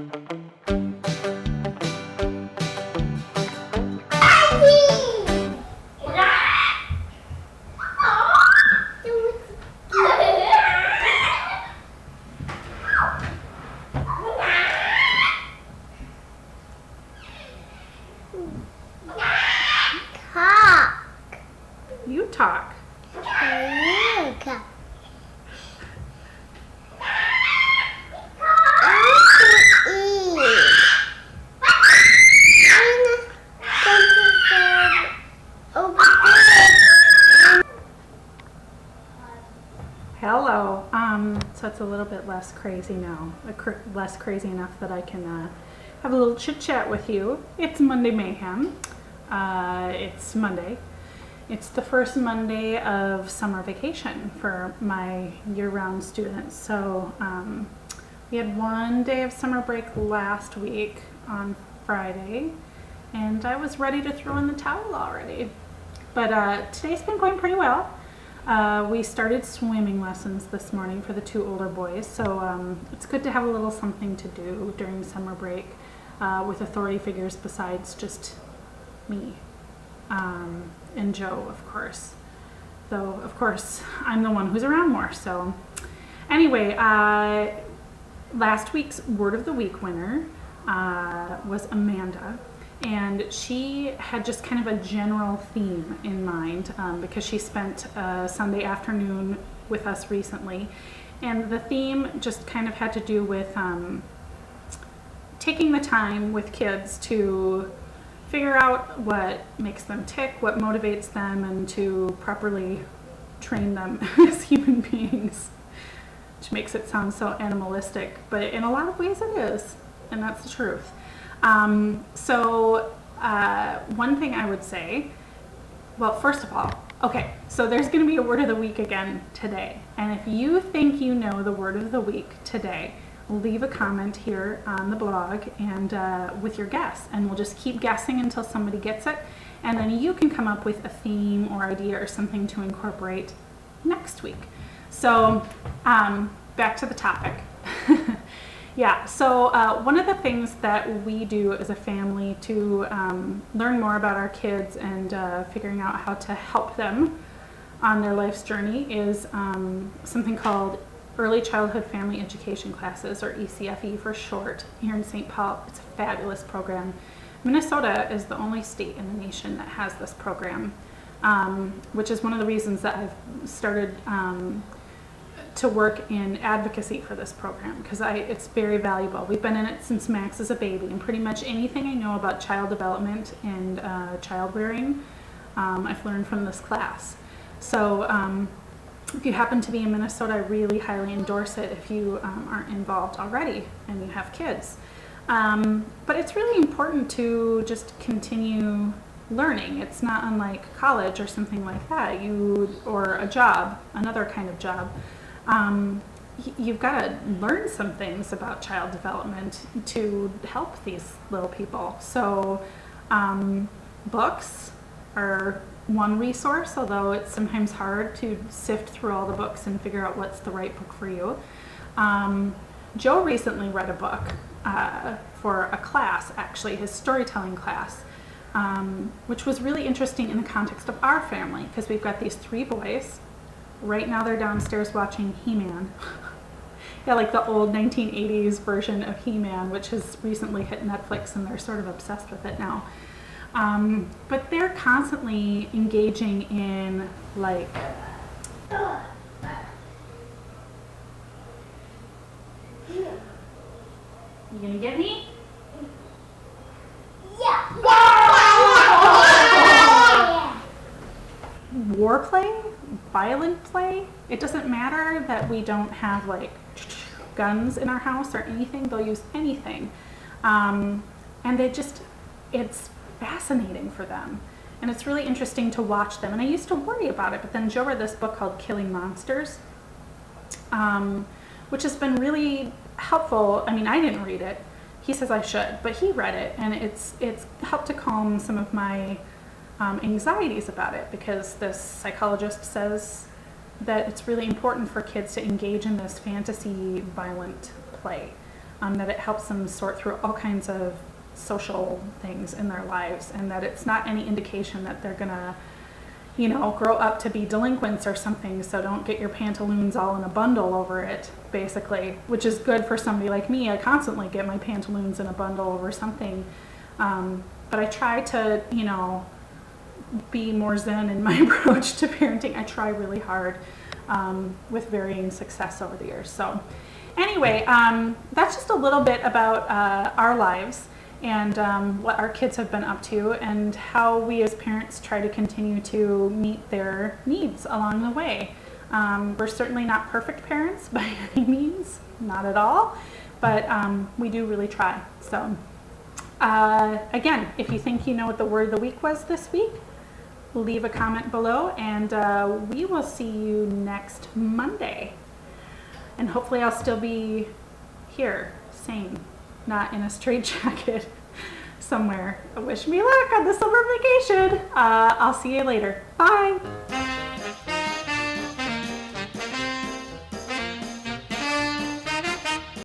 You talk. Hello. So it's a little bit less crazy now. Less crazy enough that I can have a little chit chat with you. It's Monday Mayhem. It's Monday. It's the first Monday of summer vacation for my year-round students. So we had one day of summer break last week on Friday, and I was ready to throw in the towel already. But today's been going pretty well. We started swimming lessons this morning for the two older boys, so it's good to have a little something to do during summer break with authority figures besides just me and Joe, of course. Though, of course, I'm the one who's around more. So anyway, last week's Word of the Week winner was Amanda. And she had just kind of a general theme in mind because she spent a Sunday afternoon with us recently. And the theme just kind of had to do with taking the time with kids to figure out what makes them tick, what motivates them, and to properly train them as human beings, which makes it sound so animalistic, but in a lot of ways it is, and that's the truth. One thing I would say, well, first of all, okay, so there's going to be a Word of the Week again today. And if you think you know the Word of the Week today, leave a comment here on the blog and with your guess. And we'll just keep guessing until somebody gets it. And then you can come up with a theme or idea or something to incorporate next week. So back to the topic. Yeah, so one of the things that we do as a family to learn more about our kids and figuring out how to help them on their life's journey is something called Early Childhood Family Education Classes, or ECFE for short, here in St. Paul. It's a fabulous program. Minnesota is the only state in the nation that has this program, which is one of the reasons that I've started to work in advocacy for this program, because it's very valuable. We've been in it since Max is a baby, and pretty much anything I know about child development and child rearing, I've learned from this class. So if you happen to be in Minnesota, I really highly endorse it if you aren't involved already and you have kids. But it's really important to just continue learning. It's not unlike college or something like that, or a job, another kind of job. You've got to learn some things about child development to help these little people. So books are one resource, although it's sometimes hard to sift through all the books and figure out what's the right book for you. Joe recently read a book for a class, actually, his storytelling class, which was really interesting in the context of our family, because we've got these three boys. Right now they're downstairs watching He-Man. Yeah, like the old 1980s version of He-Man, which has recently hit Netflix, and they're sort of obsessed with it now. But they're constantly engaging in, like, you gonna get me? Yeah. War play, violent play. It doesn't matter that we don't have like guns in our house or anything. They'll use anything, and it's fascinating for them, and it's really interesting to watch them. And I used to worry about it, but then Joe read this book called Killing Monsters, which has been really helpful. I mean, I didn't read it. He says I should, but he read it, and it's helped to calm some of my anxieties about it, because this psychologist says that it's really important for kids to engage in this fantasy violent play. that it helps them sort through all kinds of social things in their lives, and that it's not any indication that they're gonna, grow up to be delinquents or something. So don't get your pantaloons all in a bundle over it, basically, which is good for somebody like me. I constantly get my pantaloons in a bundle over something. But I try to, be more zen in my approach to parenting. I try really hard with varying success over the years. So anyway, that's just a little bit about our lives and what our kids have been up to and how we as parents try to continue to meet their needs along the way. We're certainly not perfect parents by any means, not at all, but we do really try. So again, if you think you know what the word of the week was this week, leave a comment below, and we will see you next Monday. And hopefully I'll still be here, sane, not in a straitjacket somewhere. Wish me luck on the summer vacation. I'll see you later. Bye.